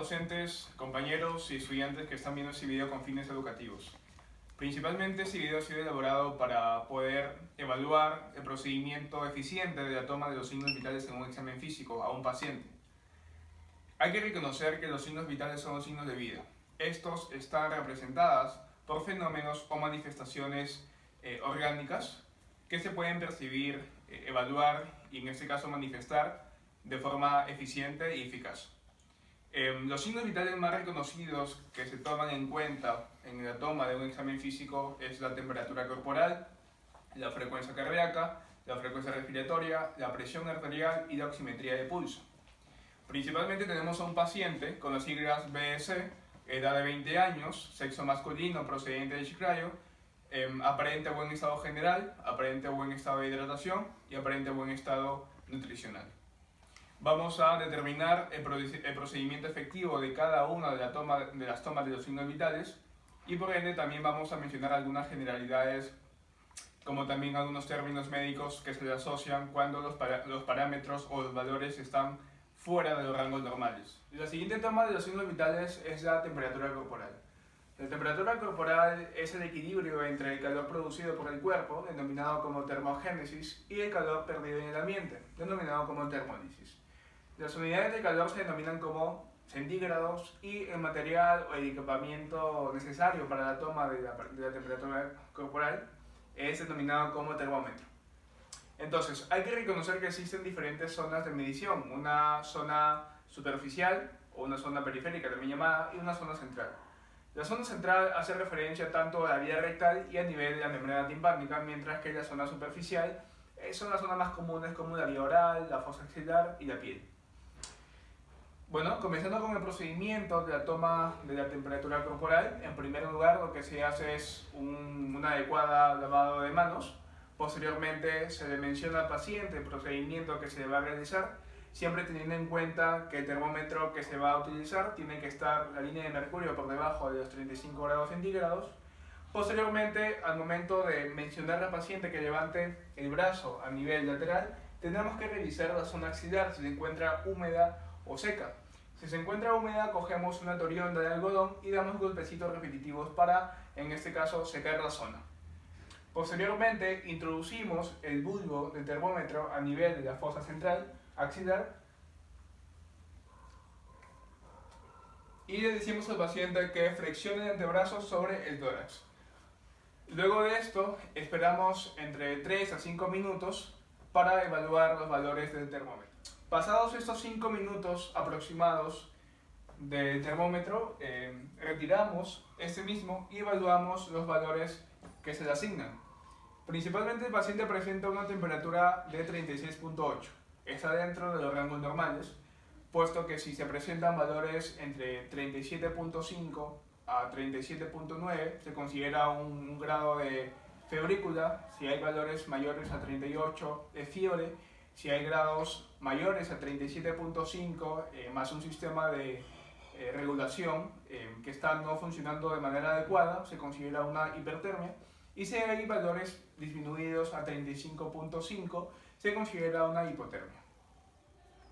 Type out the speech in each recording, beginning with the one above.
docentes, compañeros y estudiantes que están viendo este video con fines educativos. Principalmente este video ha sido elaborado para poder evaluar el procedimiento eficiente de la toma de los signos vitales en un examen físico a un paciente. Hay que reconocer que los signos vitales son los signos de vida. Estos están representados por fenómenos o manifestaciones orgánicas que se pueden percibir, evaluar y en este caso manifestar de forma eficiente y eficaz. Los signos vitales más reconocidos que se toman en cuenta en la toma de un examen físico es la temperatura corporal, la frecuencia cardíaca, la frecuencia respiratoria, la presión arterial y la oximetría de pulso. Principalmente tenemos a un paciente con las siglas BS, edad de 20 años, sexo masculino procedente de Chiclayo, aparente buen estado general, aparente buen estado de hidratación y aparente buen estado nutricional. Vamos a determinar el procedimiento efectivo de cada una de las tomas de los signos vitales y por ende también vamos a mencionar algunas generalidades como también algunos términos médicos que se le asocian cuando los parámetros o los valores están fuera de los rangos normales. La siguiente toma de los signos vitales es la temperatura corporal. La temperatura corporal es el equilibrio entre el calor producido por el cuerpo, denominado como termogénesis, y el calor perdido en el ambiente, denominado como termólisis. Las unidades de calor se denominan como centígrados y el material o el equipamiento necesario para la toma de la temperatura corporal es denominado como termómetro. Entonces, hay que reconocer que existen diferentes zonas de medición, una zona superficial o una zona periférica también llamada y una zona central. La zona central hace referencia tanto a la vía rectal y a nivel de la membrana timpánica, mientras que la zona superficial son las zonas más comunes como la vía oral, la fosa axilar y la piel. Bueno, comenzando con el procedimiento de la toma de la temperatura corporal, en primer lugar lo que se hace es un adecuado lavado de manos. Posteriormente se le menciona al paciente el procedimiento que se le va a realizar, siempre teniendo en cuenta que el termómetro que se va a utilizar tiene que estar la línea de mercurio por debajo de los 35 grados centígrados. Posteriormente, al momento de mencionar al paciente que levante el brazo a nivel lateral, tenemos que revisar la zona axilar si se encuentra húmeda o seca. Si se encuentra húmeda, cogemos una torionda de algodón y damos golpecitos repetitivos para, en este caso, secar la zona. Posteriormente, introducimos el bulbo del termómetro a nivel de la fosa central axilar y le decimos al paciente que flexione el antebrazo sobre el tórax. Luego de esto, esperamos entre 3 a 5 minutos para evaluar los valores del termómetro. Pasados estos 5 minutos aproximados del termómetro, retiramos este mismo y evaluamos los valores que se le asignan. Principalmente el paciente presenta una temperatura de 36.8. Está dentro de los rangos normales, puesto que si se presentan valores entre 37.5 a 37.9 se considera un grado de febrícula. Si hay valores mayores a 38 es fiebre. Si hay grados mayores a 37.5 más un sistema de regulación que está no funcionando de manera adecuada, se considera una hipertermia. Y si hay valores disminuidos a 35.5, se considera una hipotermia.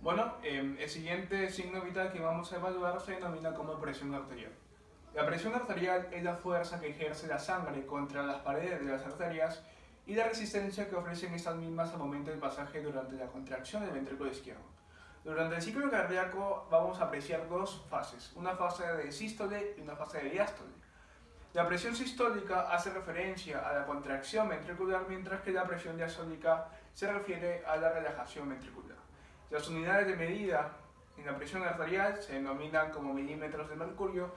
Bueno, el siguiente signo vital que vamos a evaluar se denomina como presión arterial. La presión arterial es la fuerza que ejerce la sangre contra las paredes de las arterias y la resistencia que ofrecen estas mismas al momento del pasaje durante la contracción del ventrículo izquierdo. Durante el ciclo cardíaco vamos a apreciar dos fases, una fase de sístole y una fase de diástole. La presión sistólica hace referencia a la contracción ventricular, mientras que la presión diastólica se refiere a la relajación ventricular. Las unidades de medida en la presión arterial se denominan como milímetros de mercurio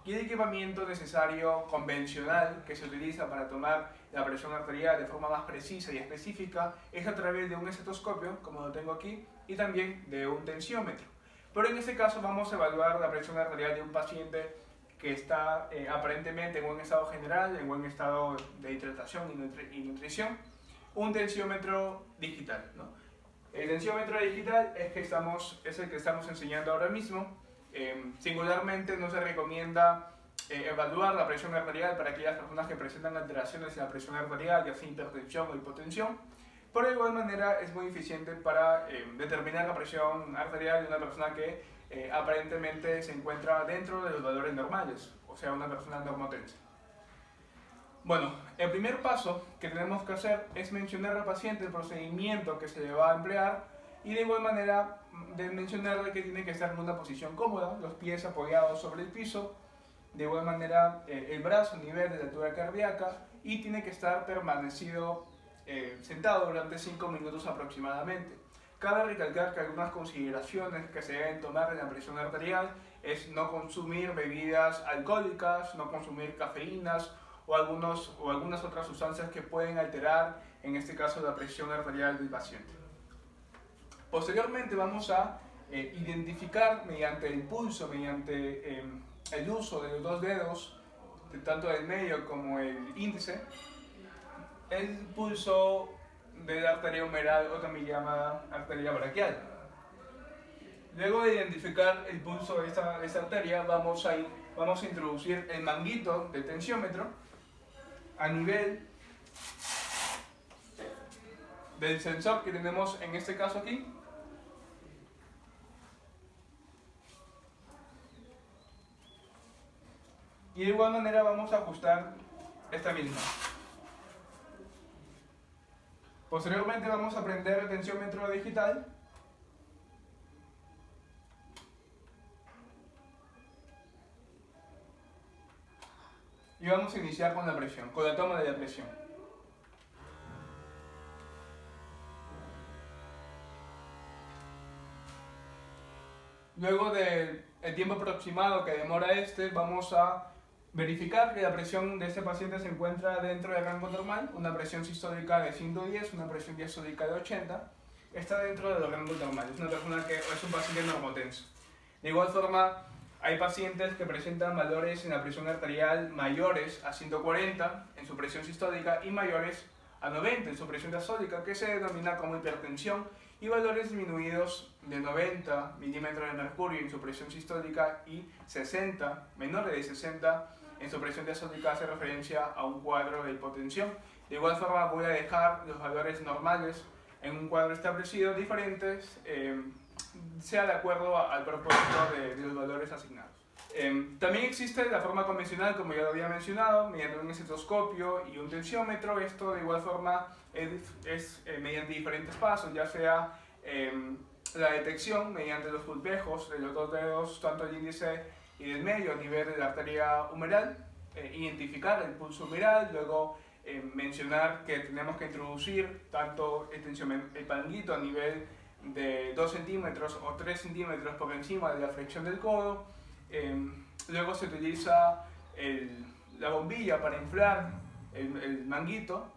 y el equipamiento necesario convencional que se utiliza para tomar la presión arterial de forma más precisa y específica es a través de un estetoscopio, como lo tengo aquí, y también de un tensiómetro. Pero en este caso vamos a evaluar la presión arterial de un paciente que está aparentemente en buen estado general, en buen estado de hidratación y nutrición, un tensiómetro digital, ¿no? El tensiómetro digital es el que estamos enseñando ahora mismo. Singularmente no se recomienda evaluar la presión arterial para aquellas personas que presentan alteraciones en la presión arterial, ya sea hipertensión o hipotensión, pero de igual manera es muy eficiente para determinar la presión arterial de una persona que aparentemente se encuentra dentro de los valores normales, o sea, una persona normotensa. Bueno, el primer paso que tenemos que hacer es mencionar al paciente el procedimiento que se le va a emplear y de igual manera de mencionarle que tiene que estar en una posición cómoda, los pies apoyados sobre el piso, de igual manera el brazo a nivel de la altura cardíaca y tiene que estar permanecido sentado durante 5 minutos aproximadamente. Cabe recalcar que algunas consideraciones que se deben tomar en la presión arterial es no consumir bebidas alcohólicas, no consumir cafeínas o algunas otras sustancias que pueden alterar, en este caso, la presión arterial del paciente. Posteriormente vamos a identificar mediante el pulso, mediante el uso de los dos dedos, tanto del medio como el índice, el pulso de la arteria humeral o también llamada arteria braquial. Luego de identificar el pulso de esta arteria, vamos a introducir el manguito del tensiómetro a nivel del sensor que tenemos en este caso aquí. Y de igual manera vamos a ajustar esta misma. Posteriormente vamos a prender el tensiómetro digital. Y vamos a iniciar con la presión, con la toma de la presión. Luego del tiempo aproximado que demora vamos a verificar que la presión de este paciente se encuentra dentro del rango normal, una presión sistólica de 110, una presión diastólica de 80, está dentro del rango normal, es una persona que es un paciente normotenso. De igual forma, hay pacientes que presentan valores en la presión arterial mayores a 140 en su presión sistólica y mayores a 90 en su presión diastólica, que se denomina como hipertensión, y valores disminuidos de 90 milímetros de mercurio en su presión sistólica y 60, menores de 60 en su presión diastólica, hace referencia a un cuadro de hipotensión. De igual forma voy a dejar los valores normales en un cuadro establecido diferentes, sea de acuerdo al propósito de los valores asignados. También existe la forma convencional, como ya lo había mencionado, mediante un estetoscopio y un tensiómetro. Esto de igual forma es mediante diferentes pasos, ya sea la detección mediante los pulpejos de los dos dedos, tanto el índice y del medio a nivel de la arteria humeral, identificar el pulso humeral, luego mencionar que tenemos que introducir tanto el manguito a nivel de 2 centímetros o 3 centímetros por encima de la flexión del codo. Luego se utiliza la bombilla para inflar el manguito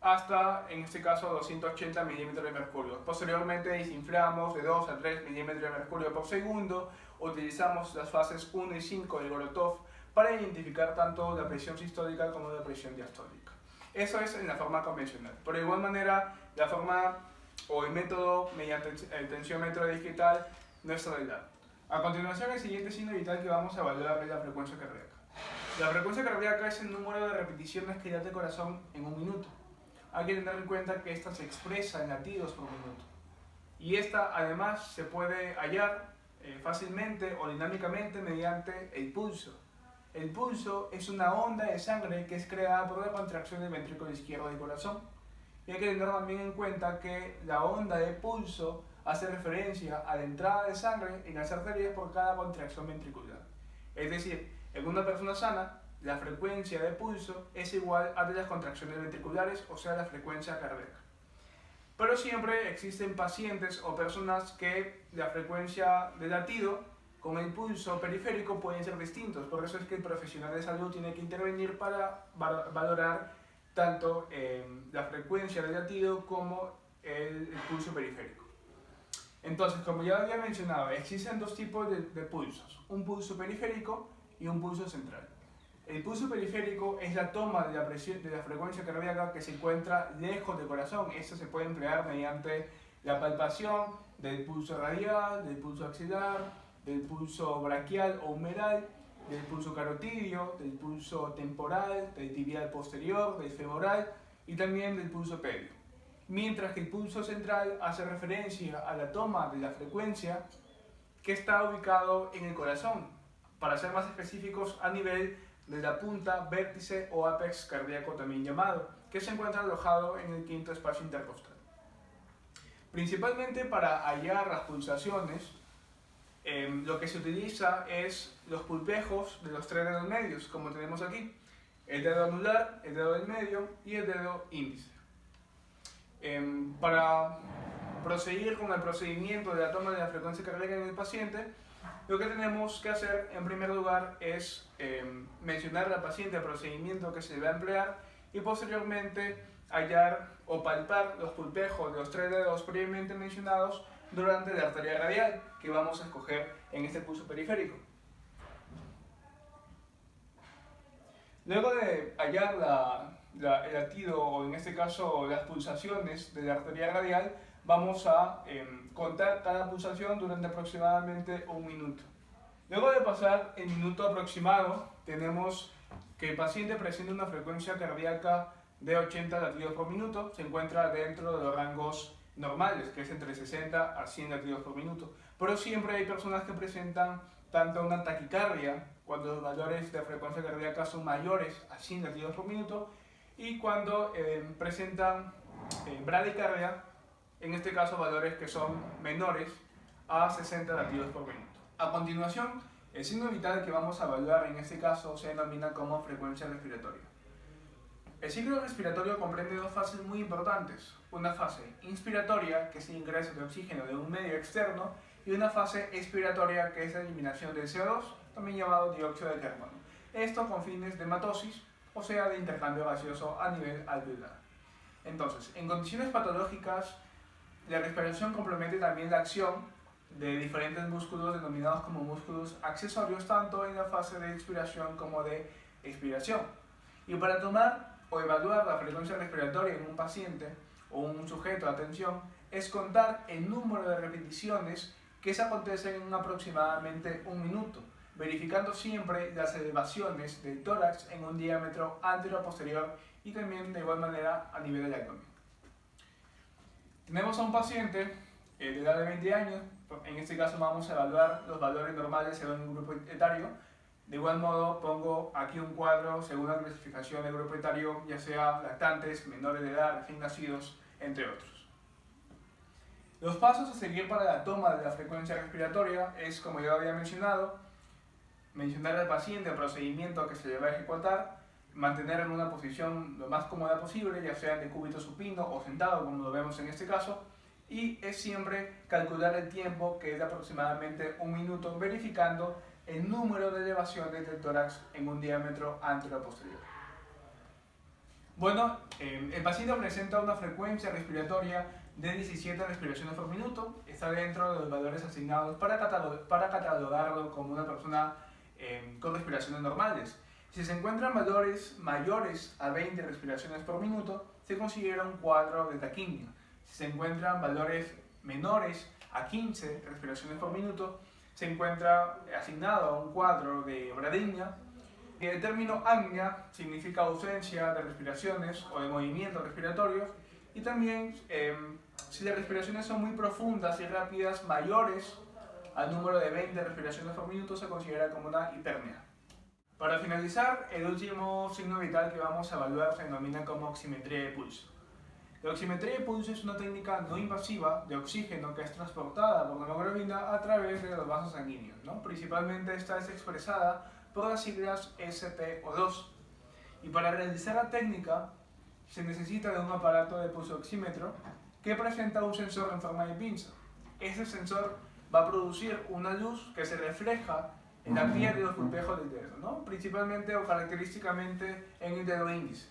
hasta, en este caso, 280 milímetros de mercurio. Posteriormente desinflamos de 2 a 3 milímetros de mercurio por segundo. Utilizamos las fases 1 y 5 del Gorotov para identificar tanto la presión sistólica como la presión diastólica. Eso es en la forma convencional. Por igual manera, la forma o el método mediante el tensiómetro digital no está arreglado. A continuación, el siguiente signo vital que vamos a evaluar es la frecuencia cardíaca. La frecuencia cardíaca es el número de repeticiones que late el corazón en un minuto. Hay que tener en cuenta que esta se expresa en latidos por minuto. Y esta además se puede hallar fácilmente o dinámicamente mediante el pulso. El pulso es una onda de sangre que es creada por la contracción del ventrículo izquierdo del corazón. Y hay que tener también en cuenta que la onda de pulso hace referencia a la entrada de sangre en las arterias por cada contracción ventricular. Es decir, en una persona sana, la frecuencia de pulso es igual a de las contracciones ventriculares, o sea, la frecuencia cardíaca. Pero siempre existen pacientes o personas que la frecuencia de latido con el pulso periférico pueden ser distintos. Por eso es que el profesional de salud tiene que intervenir para valorar tanto la frecuencia del latido como el pulso periférico. Entonces, como ya había mencionado, existen dos tipos de pulsos, un pulso periférico y un pulso central. El pulso periférico es la toma de la frecuencia cardíaca que se encuentra lejos del corazón. Esto se puede emplear mediante la palpación del pulso radial, del pulso axilar, del pulso braquial o humeral, del pulso carotidio, del pulso temporal, del tibial posterior, del femoral y también del pulso pedio. Mientras que el pulso central hace referencia a la toma de la frecuencia que está ubicado en el corazón, para ser más específicos a nivel de la punta, vértice o apex cardíaco también llamado, que se encuentra alojado en el quinto espacio intercostal. Principalmente para hallar las pulsaciones, lo que se utiliza es los pulpejos de los tres dedos medios, como tenemos aquí, el dedo anular, el dedo del medio y el dedo índice. Para proseguir con el procedimiento de la toma de la frecuencia cardíaca en el paciente, lo que tenemos que hacer en primer lugar es mencionar al paciente el procedimiento que se va a emplear y posteriormente hallar o palpar los pulpejos de los tres dedos previamente mencionados durante la arteria radial que vamos a escoger en este pulso periférico. Luego de hallar el latido, o en este caso las pulsaciones de la arteria radial, vamos a contar cada pulsación durante aproximadamente un minuto. Luego de pasar el minuto aproximado, tenemos que el paciente presenta una frecuencia cardíaca de 80 latidos por minuto, se encuentra dentro de los rangos normales, que es entre 60 a 100 latidos por minuto. Pero siempre hay personas que presentan tanto una taquicardia, cuando los valores de frecuencia cardíaca son mayores a 100 latidos por minuto, y cuando presentan bradicardia, en este caso valores que son menores a 60 latidos por minuto. A continuación, el signo vital que vamos a evaluar en este caso se denomina como frecuencia respiratoria. El ciclo respiratorio comprende dos fases muy importantes: una fase inspiratoria, que es el ingreso de oxígeno de un medio externo, y una fase expiratoria, que es la eliminación del CO2, también llamado dióxido de carbono. Esto con fines de hematosis, o sea, de intercambio gaseoso a nivel alveolar. Entonces, en condiciones patológicas, la respiración complementa también la acción de diferentes músculos denominados como músculos accesorios, tanto en la fase de inspiración como de expiración. Y para tomar o evaluar la frecuencia respiratoria en un paciente o un sujeto de atención, es contar el número de repeticiones que se acontecen en aproximadamente un minuto, verificando siempre las elevaciones del tórax en un diámetro anterior-posterior y también de igual manera a nivel del abdomen. Tenemos a un paciente de edad de 20 años, en este caso vamos a evaluar los valores normales según el grupo etario. De igual modo pongo aquí un cuadro según la clasificación del grupo etario, ya sea lactantes, menores de edad, recién nacidos, entre otros. Los pasos a seguir para la toma de la frecuencia respiratoria es, como ya había mencionado, mencionar al paciente el procedimiento que se le va a ejecutar, mantener en una posición lo más cómoda posible, ya sea en decúbito supino o sentado, como lo vemos en este caso, y es siempre calcular el tiempo, que es de aproximadamente un minuto, verificando el número de elevaciones del tórax en un diámetro anterior-posterior. Bueno, el paciente presenta una frecuencia respiratoria de 17 respiraciones por minuto, está dentro de los valores asignados para catalogarlo como una persona con respiraciones normales. Si se encuentran valores mayores a 20 respiraciones por minuto, se considera un cuadro de taquimia. Si se encuentran valores menores a 15 respiraciones por minuto, se encuentra asignado a un cuadro de bradimia. El término apnea significa ausencia de respiraciones o de movimientos respiratorios, y también si las respiraciones son muy profundas y rápidas, mayores al número de 20 respiraciones por minuto, se considera como una hiperpnea. Para finalizar, el último signo vital que vamos a evaluar se denomina como oximetría de pulso. La oximetría de pulso es una técnica no invasiva de oxígeno que es transportada por la hemoglobina a través de los vasos sanguíneos, ¿no? Principalmente esta es expresada por las siglas SpO2. Y para realizar la técnica se necesita de un aparato de pulsoxímetro que presenta un sensor en forma de pinza. Este sensor va a producir una luz que se refleja en la piel de los pulpejos del dedo, ¿no? Principalmente o característicamente en el dedo índice.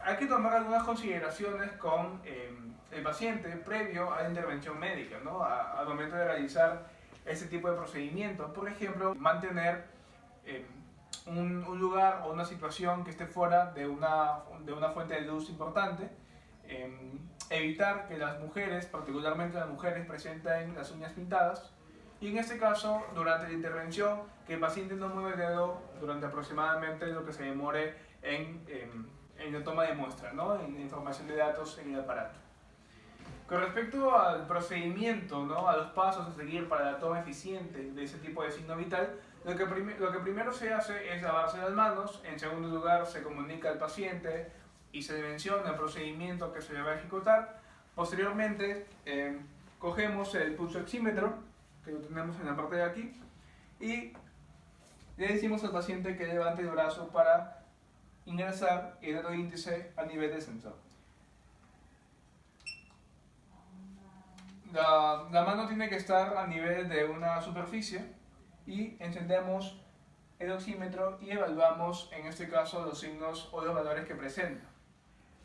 Hay que tomar algunas consideraciones con el paciente previo a la intervención médica, ¿no? Al momento de realizar este tipo de procedimientos. Por ejemplo, mantener un lugar o una situación que esté fuera de una fuente de luz importante. Evitar que las mujeres, particularmente las mujeres, presenten las uñas pintadas. Y en este caso, durante la intervención, que el paciente no mueva el dedo durante aproximadamente lo que se demore en la toma de muestra, ¿no? En la información de datos en el aparato. Con respecto al procedimiento, ¿no? A los pasos a seguir para la toma eficiente de ese tipo de signo vital, lo que primero se hace es lavarse las manos. En segundo lugar, se comunica al paciente y se le menciona el procedimiento que se le va a ejecutar. Posteriormente, cogemos el pulsoxímetro, que lo tenemos en la parte de aquí, y le decimos al paciente que levante el brazo para ingresar el dedo índice a nivel del sensor. La mano tiene que estar a nivel de una superficie y encendemos el oxímetro y evaluamos, en este caso, los signos o los valores que presenta.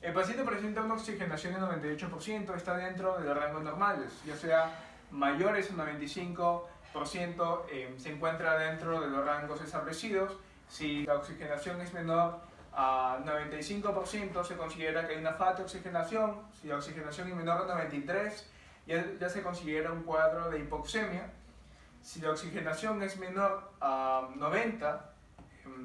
El paciente presenta una oxigenación del 98%, está dentro de los rangos normales, ya sea mayores al 95%, se encuentra dentro de los rangos establecidos. Si la oxigenación es menor a 95%, se considera que hay una falta de oxigenación. Si la oxigenación es menor a 93%, ya se considera un cuadro de hipoxemia. Si la oxigenación es menor a 90,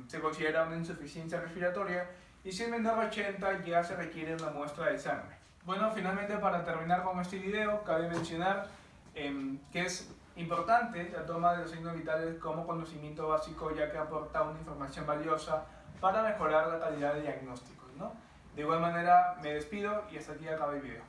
se considera una insuficiencia respiratoria. Y si es menor a 80, ya se requiere una muestra de sangre. Bueno, finalmente, para terminar con este video, cabe mencionar que es importante la toma de los signos vitales como conocimiento básico, ya que aporta una información valiosa para mejorar la calidad de diagnósticos, ¿no? De igual manera, me despido y hasta aquí acaba el video.